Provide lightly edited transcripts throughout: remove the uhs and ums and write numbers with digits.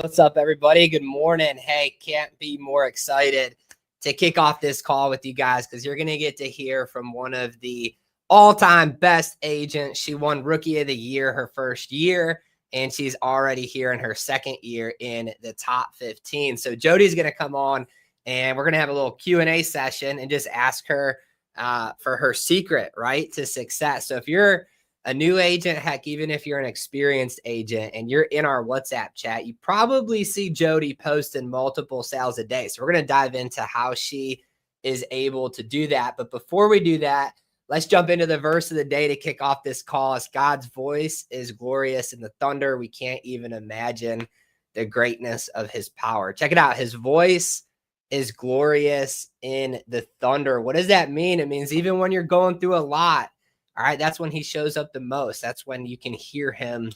What's up, everybody? Good morning. Hey, can't be more excited to kick off this call with you guys because you're going to get to hear from one of the all-time best agents. She won Rookie of the Year her first year, and she's already here in her second year in the top 15. So Jody's going to come on, and we're going to have a little Q&A session and just ask her for her secret, right, to success. So if you're a new agent, heck, even if you're an experienced agent and you're in our WhatsApp chat, you probably see Jody posting multiple sales a day. So we're going to dive into how she is able to do that. But before we do that, let's jump into the verse of the day to kick off this call. It's God's voice is glorious in the thunder. We can't even imagine the greatness of his power. Check it out. His voice is glorious in the thunder. What does that mean? It means even when you're going through a lot, all right, that's when he shows up the most. That's when you can hear him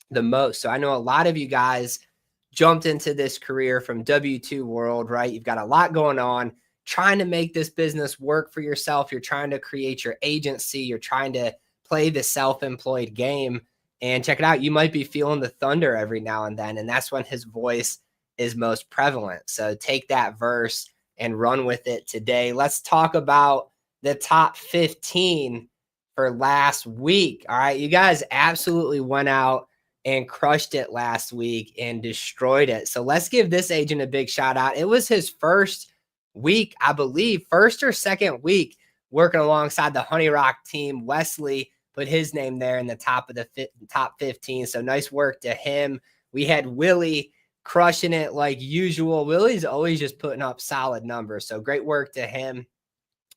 the most. So I know a lot of you guys jumped into this career from W-2 world, right? You've got a lot going on, trying to make this business work for yourself. You're trying to create your agency. You're trying to play the self-employed game. And check it out. You might be feeling the thunder every now and then. And that's when his voice is most prevalent. So take that verse and run with it today. Let's talk about the top 15 for last week. All right. You guys absolutely went out and crushed it last week and destroyed it. So let's give this agent a big shout out. It was his first week, I believe, first or second week working alongside the Honey Rock team. Wesley put his name there in the top of the top 15. So nice work to him. We had Willie crushing it like usual. Willie's always just putting up solid numbers. So great work to him.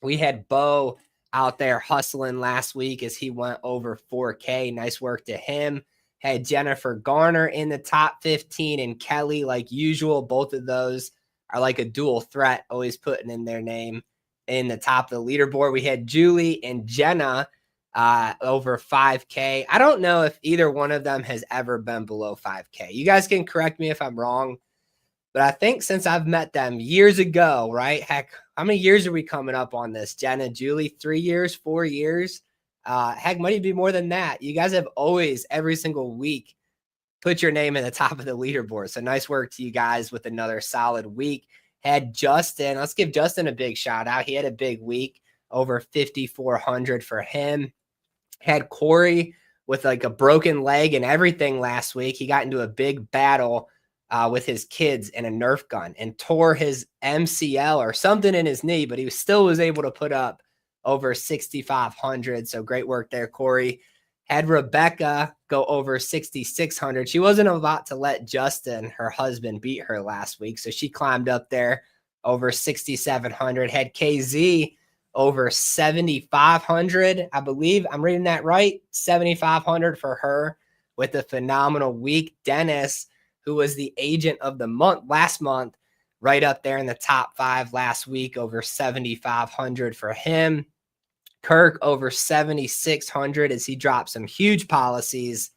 We had Bo out there hustling last week as he went over 4K. Nice work to him. Had Jennifer Garner in the top 15 and Kelly like usual. Both of those are like a dual threat, always putting in their name in the top of the leaderboard. We had Julie and Jenna over 5K. I don't know if either one of them has ever been below 5K. You guys can correct me if I'm wrong. But I think since I've met them years ago, right? Heck, how many years are we coming up on this? Jenna, Julie, 3 years, 4 years? Heck, might be more than that. You guys have always, every single week, put your name in the top of the leaderboard. So nice work to you guys with another solid week. Had Justin. Let's give Justin a big shout out. He had a big week, over 5,400 for him. Had Corey with like a broken leg and everything last week. He got into a big battle with his kids and a Nerf gun and tore his MCL or something in his knee, but he still was able to put up over 6,500. So great work there, Corey. Had Rebecca go over 6,600. She wasn't about to let Justin, her husband, beat her last week. So she climbed up there over 6,700. Had KZ over 7,500. I believe I'm reading that right. 7,500 for her with a phenomenal week. Dennis, who was the agent of the month last month, right up there in the top 5 last week, over 7,500 for him. Kirk over 7,600 as he dropped some huge policies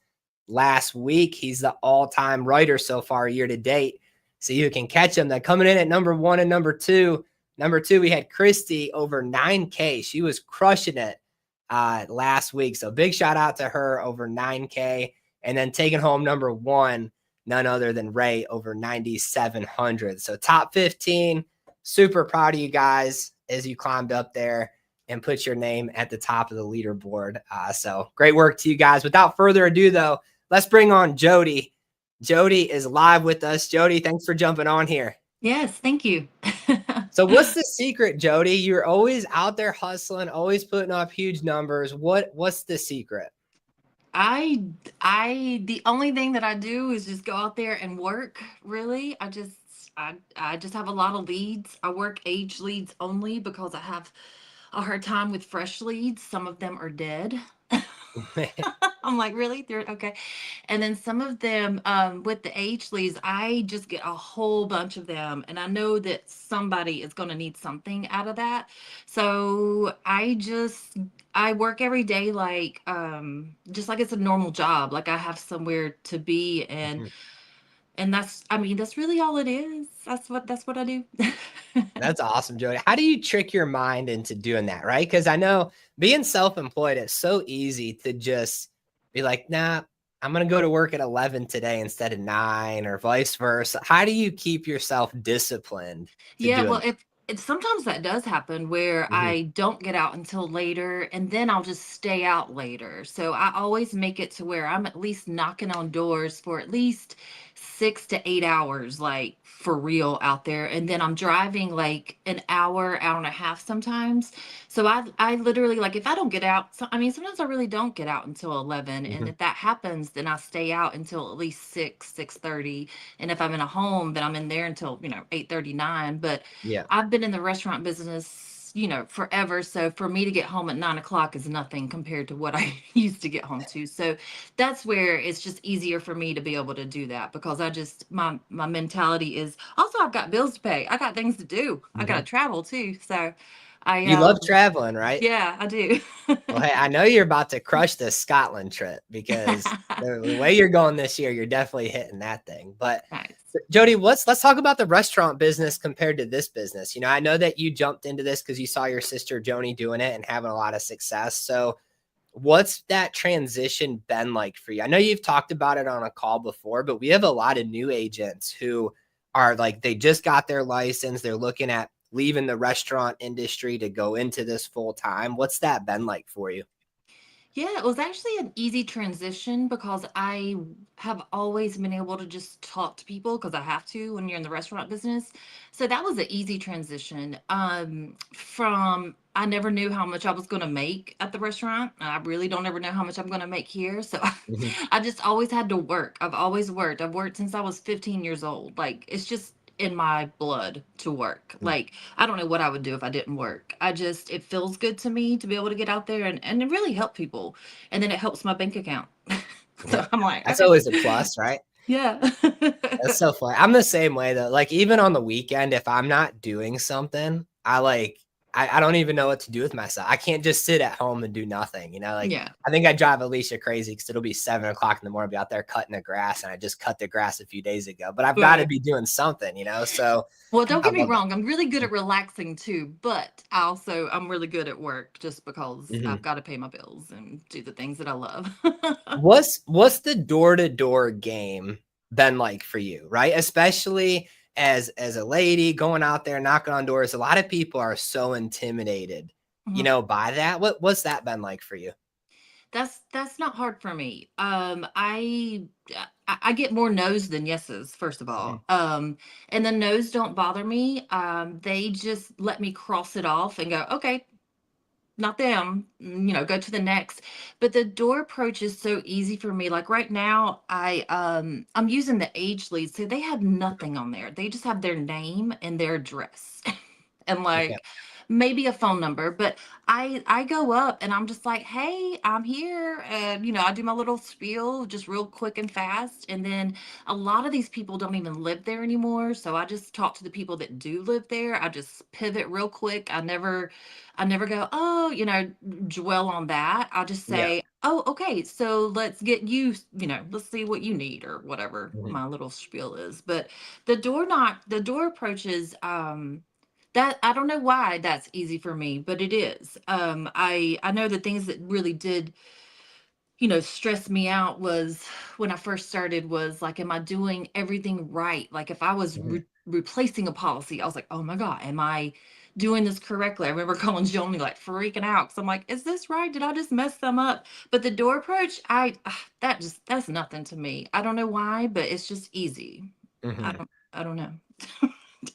last week. He's the all-time writer so far year to date. So you can catch him. They're coming in at number 1 and number 2. Number 2, we had Christy over 9K. She was crushing it last week. So big shout out to her over 9K. And then taking home number 1, none other than Ray over 9,700. So top 15, super proud of you guys as you climbed up there and put your name at the top of the leaderboard. So great work to you guys. Without further ado, though, let's bring on Jody. Jody is live with us. Jody, thanks for jumping on here. Yes, thank you. So what's the secret, Jody? You're always out there hustling, always putting up huge numbers. What's the secret? The only thing that I do is just go out there and work, really. I just have a lot of leads. I work age leads only because I have a hard time with fresh leads. Some of them are dead. I'm like, really? They're okay. And then some of them, with the age leads, I just get a whole bunch of them. And I know that somebody is going to need something out of that. So I work every day like, just like it's a normal job. Like I have somewhere to be, and that's really all it is. That's what I do. That's awesome, Jody. How do you trick your mind into doing that, right? Because I know being self-employed, it's so easy to just be like, nah, I'm gonna go to work at 11 today instead of 9 or vice versa. How do you keep yourself disciplined to Yeah, doing well, if sometimes that does happen where that? Mhm, I don't get out until later and then I'll just stay out later. So I always make it to where I'm at least knocking on doors for at least 6 to 8 hours, like for real out there. And then I'm driving like an hour, hour and a half sometimes. So I literally like if I don't get out, so, I mean sometimes I really don't get out until 11. And mhm, if that happens, then I stay out until at least 6:30. And if I'm in a home, then I'm in there until 8:39. But yeah. I've been in the restaurant business, forever. So for me to get home at 9 o'clock is nothing compared to what I used to get home to. So that's where it's just easier for me to be able to do that because I just my mentality is also I've got bills to pay. I got things to do. I got Mhm. to travel too. So I You love traveling, right? yeah, I do. Well, hey, I know you're about to crush this Scotland trip because the way you're going this year, you're definitely hitting that thing. But Nice. Jody, let's talk about the restaurant business compared to this business. I know that you jumped into this because you saw your sister Joni doing it and having a lot of success. So, what's that transition been like for you? I know you've talked about it on a call before, but we have a lot of new agents who are like they just got their license, they're looking at leaving the restaurant industry to go into this full time. What's that been like for you? Yeah, it was actually an easy transition because I have always been able to just talk to people because I have to when you're in the restaurant business. So that was an easy transition. From I never knew how much I was going to make at the restaurant. I really don't ever know how much I'm going to make here. So Mhm. I just always had to work. I've always worked. I've worked since I was 15 years old. Like it's just in my blood to work. Like I don't know what I would do if I didn't work. It feels good to me to be able to get out there and really help people. And then it helps my bank account. Yeah. So I'm like, That's okay. always a plus, right? Yeah. That's so funny. I'm the same way though. Like even on the weekend, if I'm not doing something, I don't even know what to do with myself. I can't just sit at home and do nothing. Like Yeah. I think I drive Alicia crazy because it'll be 7 o'clock in the morning, I'll be out there cutting the grass, and I just cut the grass a few days ago. But I've got to Right. be doing something. So Well, don't I get me love wrong. I'm really good it. at relaxing too, but I'm really good at work just because I've Mhm. got to pay my bills and do the things that I love. What's the door-to-door game been like for you, right? Especially as a lady going out there knocking on doors. A lot of people are so intimidated, Mhm. by that. What's that been like for you? That's not hard for me. I get more no's than yeses, first of Mhm, all. And the no's don't bother me. They just let me cross it off and go, okay, not them, go to the next. But the door approach is so easy for me. Like right now, I'm using the age lead, so they have nothing on there. They just have their name and their address. And okay, like maybe a phone number, but I go up and I'm just like, "Hey, I'm here." And I do my little spiel just real quick and fast. And then a lot of these people don't even live there anymore, so I just talk to the people that do live there. I just pivot real quick. I never go, "Oh, dwell on that." I just yeah, say, "Oh, okay, so let's get you, let's see what you need," or whatever mhm, my little spiel is. But the door approaches that I don't know why that's easy for me, but it is. I know the things that really did, stress me out was when I first started was like, am I doing everything right? Like if I was mhm, replacing a policy, I was like, oh my God, am I doing this correctly? I remember calling Joni like freaking out because I'm like, is this right? Did I just mess them up? But the door approach, that's nothing to me. I don't know why, but it's just easy. I mhm. don't I don't know.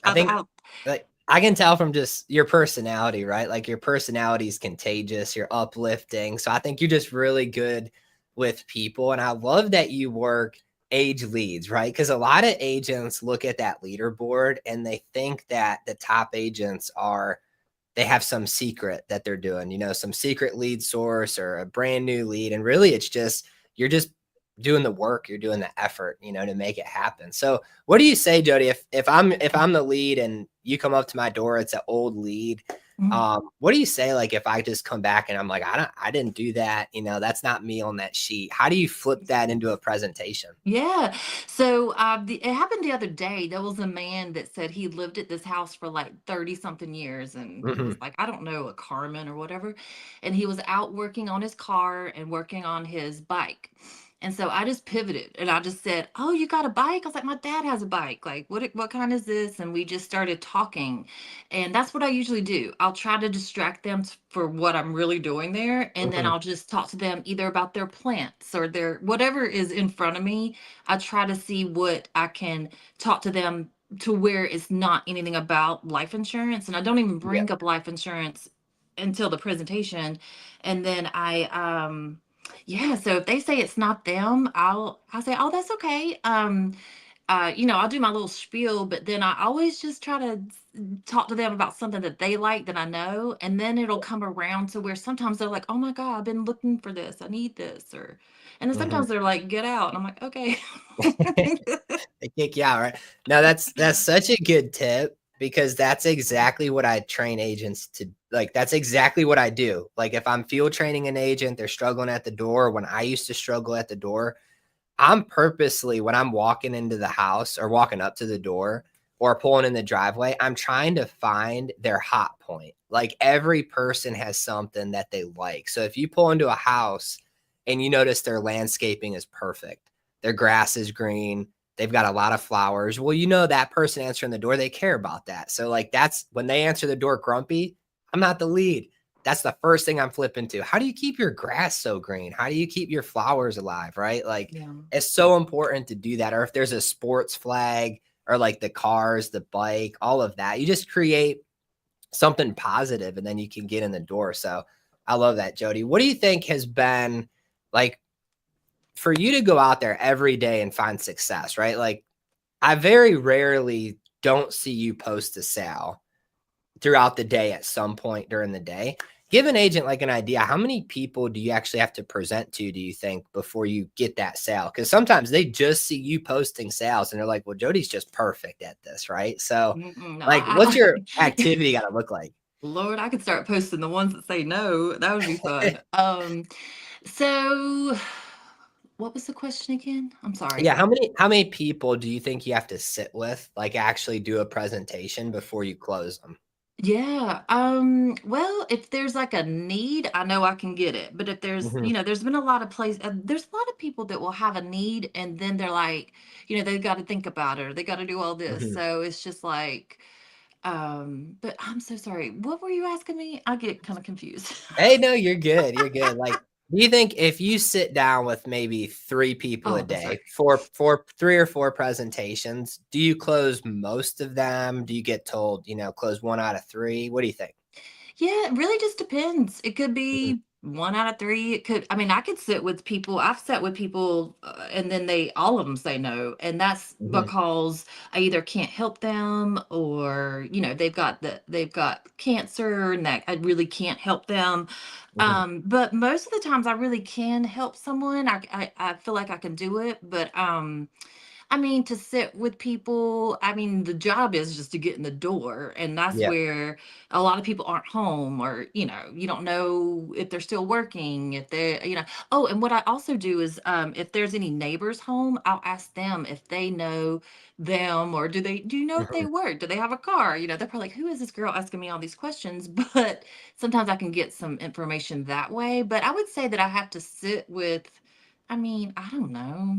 I think I like I can tell from just your personality, right? Like your personality is contagious, you're uplifting. So I think you're just really good with people. And I love that you work age leads, right? Because a lot of agents look at that leaderboard and they think that the top agents they have some secret that they're doing, some secret lead source or a brand new lead. And really it's just you're just doing the work, you're doing the effort, to make it happen. So what do you say, Jody, if I'm the lead and you come up to my door, it's an old lead. Mhm. What do you say like if I just come back and I'm like, I didn't do that, that's not me on that sheet. How do you flip that into a presentation? Yeah. So it happened the other day. There was a man that said he lived at this house for like 30 something years. And he was Mhm. like, I don't know, a Carmen or whatever. And he was out working on his car and working on his bike. And so I just pivoted and I just said, "Oh, you got a bike?" I was like, "My dad has a bike. Like, what kind is this?" And we just started talking. And that's what I usually do. I'll try to distract them for what I'm really doing there, and then Mhm. I'll just talk to them either about their plants or their whatever is in front of me. I try to see what I can talk to them to where it's not anything about life insurance, and I don't even Yeah. bring up life insurance until the presentation. And then yeah, so if they say it's not them, I'll say, "Oh, that's okay." I'll do my little spiel, but then I always just try to talk to them about something that they like that I know, and then it'll come around to where sometimes they're like, "Oh my God, I've been looking for this. I need this," and then Mhm. sometimes they're like, "Get out," and I'm like, "Okay." They kick you out, right? No, that's such a good tip because that's exactly what I train agents to like. That's exactly what I do. Like if I'm field training an agent, they're struggling at the door. When I used to struggle at the door, I'm purposely when I'm walking into the house or walking up to the door or pulling in the driveway, I'm trying to find their hot point. Like every person has something that they like. So if you pull into a house and you notice their landscaping is perfect, their grass is green, they've got a lot of flowers. Well, you know that person answering the door, they care about that. So like that's when they answer the door grumpy, I'm not the lead. That's the first thing I'm flipping to. How do you keep your grass so green? How do you keep your flowers alive, right? Like Yeah. it's so important to do that. Or if there's a sports flag or like the cars, the bike, all of that, you just create something positive and then you can get in the door. So I love that, Jody. What do you think has been like for you to go out there every day and find success, right? Like I very rarely don't see you post a sale throughout the day at some point during the day. Give an agent like an idea. How many people do you actually have to present to, do you think, before you get that sale? Because sometimes they just see you posting sales and they're like, well, Jody's just perfect at this, right? So, Mm-mm, no, like, what's your activity got to look like? Lord, I could start posting the ones that say no. That would be fun. So what was the question again? I'm Yeah, sorry. how many people do you think you have to sit with, like actually do a presentation before you close them? Yeah. Well, if there's like a need, I know I can get it. But if Mhm, there's been a lot of there's a lot of people that will have a need and then they're like, they've got to think about it or they got to do all this. mhm. So it's just like, but I'm so sorry. What were you asking me? I get kind of confused. Hey, no, you're good, you're good. Like, do you think if you sit down with maybe 3 people a Oh, that's right. day for 3 or 4 presentations, do you close most of them? Do you get told, close 1 out of 3? What do you think? Yeah, it really just depends. It could Mhm, be 1 out of 3. I mean, I could sit with people. I've sat with people, and then all of them say no. And that's mhm, because I either can't help them or, they've got cancer and that I really can't help them. mhm, But most of the times I really can help someone. I feel like I can do it, but I mean, to sit with people, I mean, the job is just to get in the door. And that's yeah, where a lot of people aren't home, or, you don't know if they're still working, if Oh, and what I also do is if there's any neighbors home, I'll ask them if they know them or do you know if they mhm, work? Do they have a car? They're probably like, who is this girl asking me all these questions? But sometimes I can get some information that way. But I would say that I have to sit with, I mean, I don't know.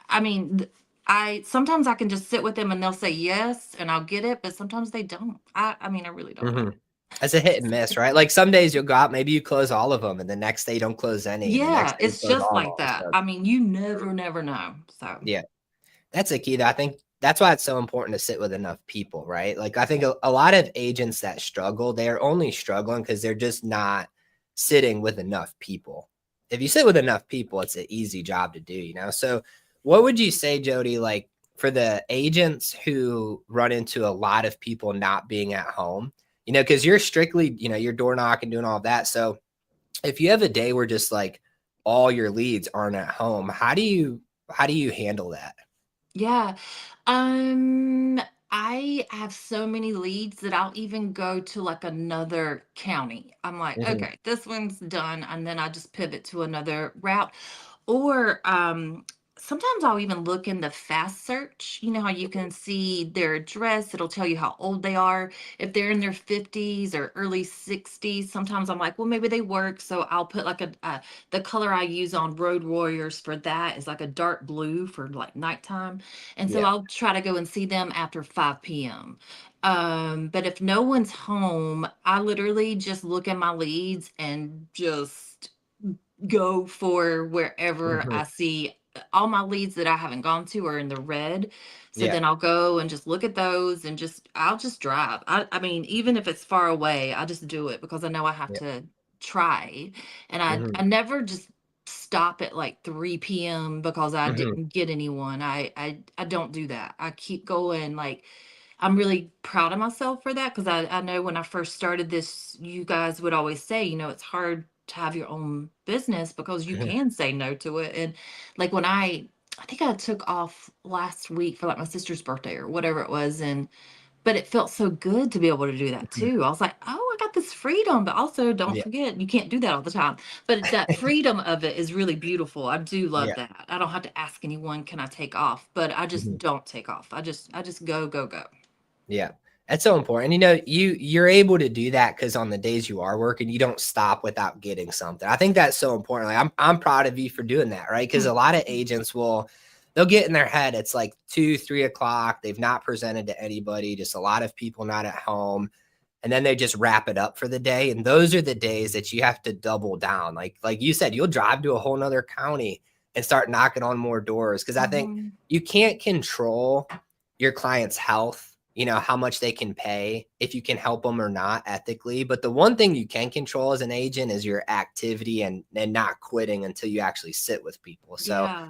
I mean, I sometimes I can just sit with them and they'll say yes and I'll get it, but sometimes they don't. I mean, I really don't know. mhm. It's a hit and miss, right? Like, some days you'll go out, maybe you close all of them, and the next day you don't close any, and the next Yeah, day you it's close just all of like 'em, that. so I mean, you never know. So, yeah. That's a key that I think that's why it's so important to sit with enough people, right? Like I think yeah. a lot of agents that struggle, they're only struggling because they're just not sitting with enough people. If you sit with enough people, it's an easy job to do. So what would you say, Jody, like for the agents who run into a lot of people not being at home, because you're strictly, you're door knocking, doing all of that. So if you have a day where just like all your leads aren't at home, how do you handle that? Yeah. Um, I have so many leads that I'll even go to like another county. I'm like, Mhm, okay, this one's done, and then I just pivot to another route. Or sometimes I'll even look in the fast search. You know how you can see their address, it'll tell you how old they are. If they're in their 50s or early 60s, sometimes I'm like, well, maybe they work. So I'll put like the color I use on Road Warriors for that is like a dark blue for like nighttime. And so Yeah. I'll try to go and see them after 5 p.m. But if no one's home, I literally just look at my leads and just go for wherever Hmm. I see all my leads that I haven't gone to are in the red. So Yeah. then I'll go and just look at those and I'll just drive. I mean, even if it's far away, I just do it because I know I have Yeah. to try. And I Hmm. never just stop at like 3 p.m. because I Hmm. didn't get anyone. I don't do that. I keep going. Like, I'm really proud of myself for that because I know when I first started this, you guys would always say, it's hard to have your own business because you Hmm. can say no to it. And like when I think I took off last week for like my sister's birthday or whatever it was. But it felt so good to be able to do that too. I was like, oh, I got this freedom. But also, don't Yeah. forget, you can't do that all the time. But that freedom of it is really beautiful. I do love Yeah. that. I don't have to ask anyone, can I take off? But I just Mhm. don't take off. I just go, go, go. Yeah. That's so important. You're able to do that because on the days you are working, you don't stop without getting something. I think that's so important. Like I'm proud of you for doing that, right? Because a lot of agents they'll get in their head, it's like 2, 3 o'clock. They've not presented to anybody, just a lot of people not at home. And then they just wrap it up for the day. And those are the days that you have to double down. Like you said, you'll drive to a whole nother county and start knocking on more doors. Cause I think Mhm. you can't control your client's health, how much they can pay, if you can help them or not ethically. But the one thing you can control as an agent is your activity and not quitting until you actually sit with people. So Yeah.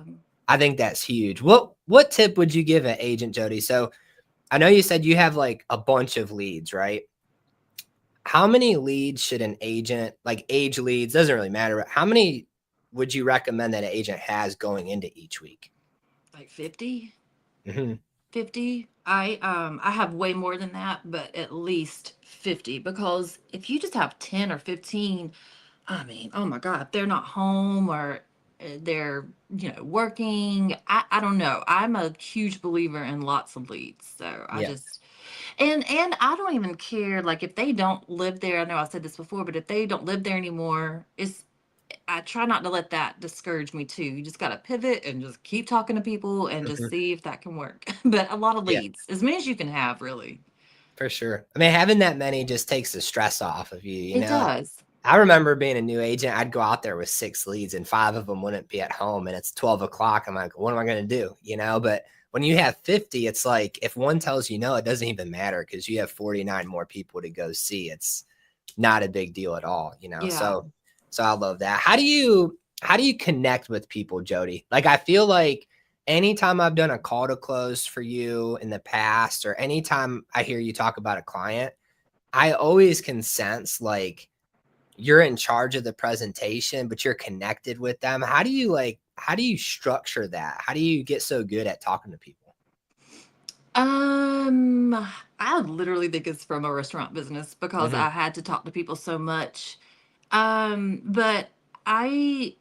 I think that's huge. What tip would you give an agent, Jody? So I know you said you have like a bunch of leads, right? How many leads should an agent, like age leads, doesn't really matter. How many would you recommend that an agent has going into each week? Like 50, Hmm. 50. I have way more than that, but at least 50 because if you just have 10 or 15, I mean, oh my God, if they're not home or they're, working. I don't know. I'm a huge believer in lots of leads. So I Yeah. just, and I don't even care. Like if they don't live there, I know I said this before, but if they don't live there anymore, I try not to let that discourage me too. You just got to pivot and just keep talking to people and just Hmm. see if that can work. But a lot of Yeah, leads, as many as you can have, really. for sure. I mean, having that many just takes the stress off of you, It does. I remember being a new agent. I'd go out there with 6 leads and 5 of them wouldn't be at home. And it's 12 o'clock. I'm like, what am I going to do? But when you have 50, it's like if one tells you no, it doesn't even matter because you have 49 more people to go see. It's not a big deal at all. Yeah. So I love that. How do you connect with people, Jody? Like I feel like anytime I've done a call to close for you in the past, or anytime I hear you talk about a client, I always can sense like you're in charge of the presentation, but you're connected with them. How do you structure that? How do you get so good at talking to people? Um, I literally think it's from a restaurant business because Hmm. I had to talk to people so much. But I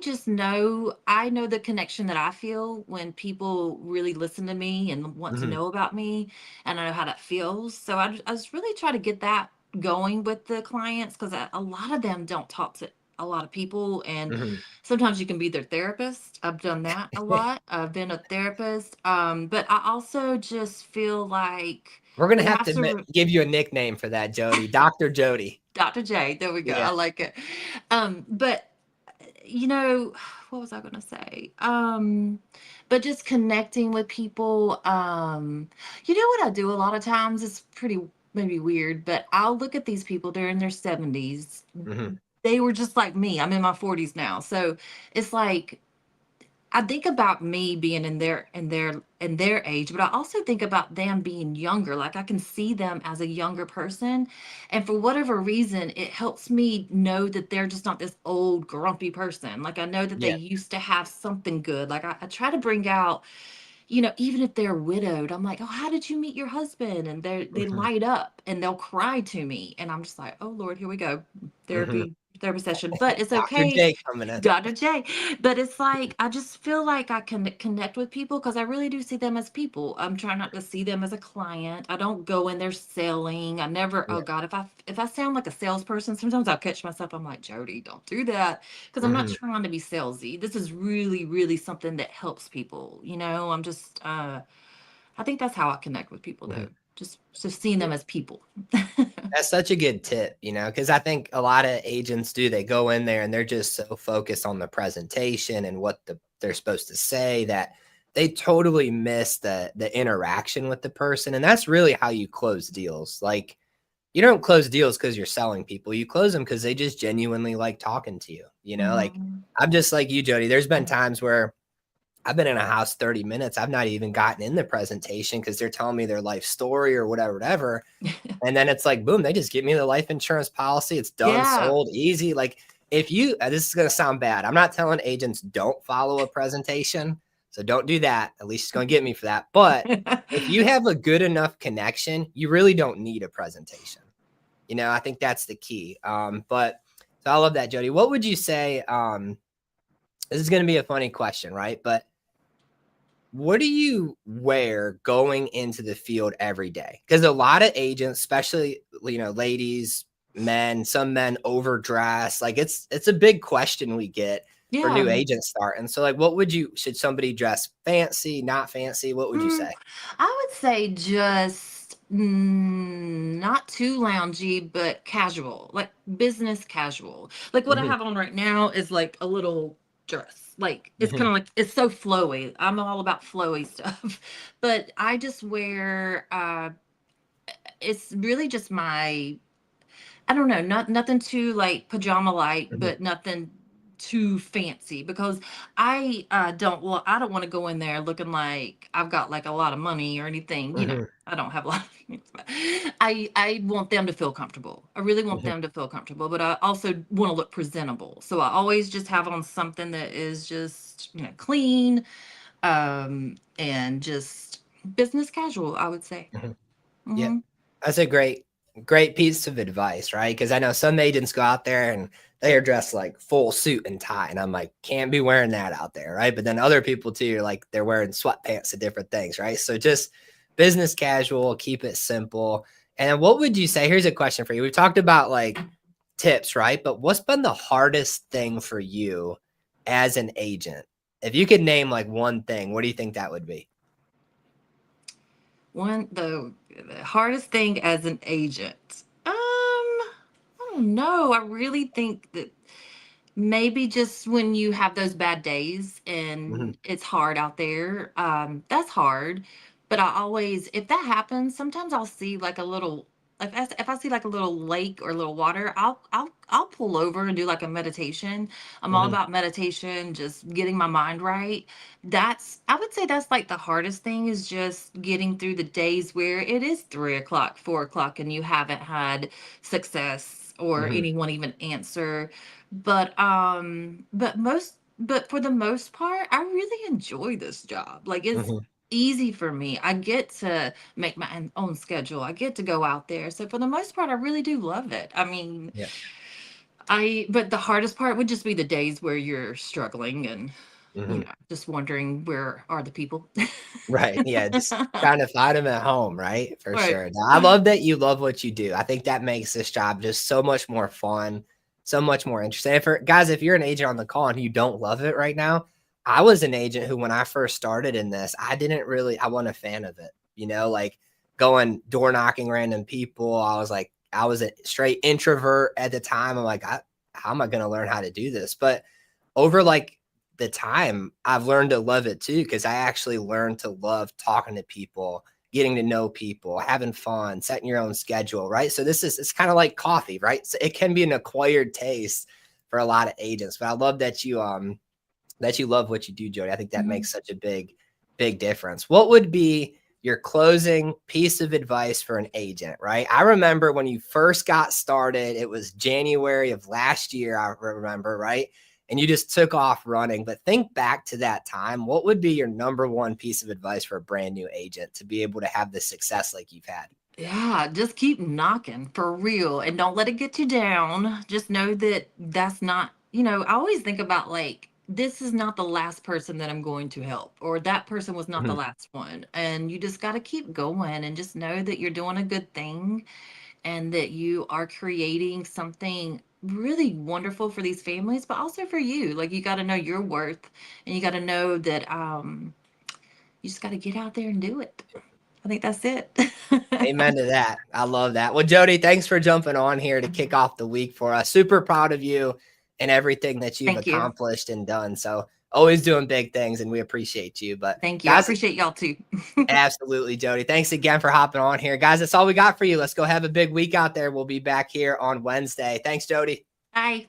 just know I know the connection that I feel when people really listen to me and want to Hmm. know about me, and I know how that feels. So I just really try to get that going with the clients because a lot of them don't talk to a lot of people, and Hmm. sometimes you can be their therapist. I've done that a lot. I've been a therapist. But I also just feel like We're gonna you have have to to. give you a nickname for that, Jody. Dr. Jody. Dr. J, there we go. Yeah. I like it. But what was I gonna say? But just connecting with people. You know what I do a lot of times? It's pretty maybe weird, but I'll look at these people, they're in their 70s. Hmm. They were just like me. I'm in my 40s now. So it's like I think about me being in their age, but I also think about them being younger. Like I can see them as a younger person. And for whatever reason, it helps me know that they're just not this old grumpy person. Like I know that they Yeah. used to have something good. Like I try to bring out, even if they're widowed, I'm like, oh, how did you meet your husband? And they Hmm. light up and they'll cry to me. And I'm just like, oh Lord, here we go. Hmm. Therapy therapy session, but it's Dr. okay. J coming in. Dr. J. But it's like I just feel like I can connect with people because I really do see them as people. I'm trying not to see them as a client. I don't go in there selling. I never, Yeah. oh God, if I sound like a salesperson, sometimes I'll catch myself. I'm like, Jody, don't do that. Because I'm not Mhm. trying to be salesy. This is really, really something that helps people. I'm just I think that's how I connect with people Mhm. though. Just seeing them as people. That's such a good tip, because I think a lot of agents do. They go in there and they're just so focused on the presentation and what they're supposed to say that they totally miss the interaction with the person. And that's really how you close deals. Like you don't close deals because you're selling people. You close them because they just genuinely like talking to you. Like Mhm. I'm just like you, Jody. There's been times where I've been in a house 30 minutes. I've not even gotten in the presentation because they're telling me their life story or whatever, whatever. And then it's like, boom, they just give me the life insurance policy. It's done, Yeah. sold, easy. Like if you, this is going to sound bad. I'm not telling agents don't follow a presentation. So don't do that. At least it's going to get me for that. But if you have a good enough connection, you really don't need a presentation. I think that's the key. But so I love that, Jody. What would you say? This is going to be a funny question, right? But what do you wear going into the field every day? Because a lot of agents, especially ladies, men, some men overdress. Like it's a big question we get for new Yeah. agents starting. So like, should somebody dress fancy, not fancy? What would you Mm, say? I would say just not too loungy, but casual, like business casual. Like what I Hmm. have on right now is like a little dress. Like it's Hmm. kind of like it's so flowy. I'm all about flowy stuff. But I just wear it's really just my I don't know, nothing too like pajama like, Hmm. but nothing too fancy because I don't want to go in there looking like I've got like a lot of money or anything. Hmm. I don't have a lot of things, but I want them to feel comfortable. I really want Hmm. them to feel comfortable, but I also want to look presentable. So I always just have on something that is just, clean, and just business casual, I would say. Hmm. Yeah. Hmm. That's a great piece of advice, right? Because I know some agents go out there and they are dressed like full suit and tie, and I'm like, can't be wearing that out there, right? But then other people too are like they're wearing sweatpants and different things, right? So just business casual, keep it simple. And what would you say? Here's a question for you. We've talked about like tips, right? But what's been the hardest thing for you as an agent? If you could name like one thing, what do you think that would be? The hardest thing as an agent. I don't know. I really think that maybe just when you have those bad days Hmm. and it's hard out there, that's hard. But I always, if that happens, sometimes I'll see like a little, if I see like a little lake or a little water, I'll pull over and do like a meditation. I'm all Hmm. about meditation, just getting my mind right. I would say that's like the hardest thing is just getting through the days where it is 3 o'clock, 4 o'clock, and you haven't had success or Hmm. anyone even answer. But for the most part, I really enjoy this job. Like it's Hmm. easy for me. I get to make my own schedule. I get to go out there. So for the most part, I really do love it. I mean, Yeah. but the hardest part would just be the days where you're struggling and, Hmm. just wondering where are the people. Right. Yeah. Just trying to find them at home. Right. For Right. sure. Now, I love that you love what you do. I think that makes this job just so much more fun, so much more interesting. And for guys, if you're an agent on the call and you don't love it right now, I was an agent who, when I first started in this, I wasn't a fan of it, like going door knocking random people. I was a straight introvert at the time. I'm like, how am I going to learn how to do this? But over like the time, I've learned to love it too, because I actually learned to love talking to people, getting to know people, having fun, setting your own schedule, right? So it's kind of like coffee, right? So it can be an acquired taste for a lot of agents, but I love that you love what you do, Jody. I think that Mhm. makes such a big difference. What would be your closing piece of advice for an agent, right? I remember when you first got started, it was January of last year, I remember, right? And you just took off running. But think back to that time. What would be your number one piece of advice for a brand new agent to be able to have the success like you've had? Yeah, just keep knocking for real and don't let it get you down. Just know that that's not, I always think about like, this is not the last person that I'm going to help, or that person was not the Mhm. last one. And you just got to keep going and just know that you're doing a good thing and that you are creating something really wonderful for these families, but also for you. Like, you got to know your worth, and you got to know that you just got to get out there and do it. I think that's it. Amen to that. I love that. Well, Jody, thanks for jumping on here to kick off the week for us. Super proud of you and everything that you've Thank you. accomplished and done. So always doing big things, and we appreciate you. But Thank you. I guys, appreciate y'all too. absolutely, Jody. Thanks again for hopping on here. Guys, that's all we got for you. Let's go have a big week out there. We'll be back here on Wednesday. Thanks, Jody. Bye.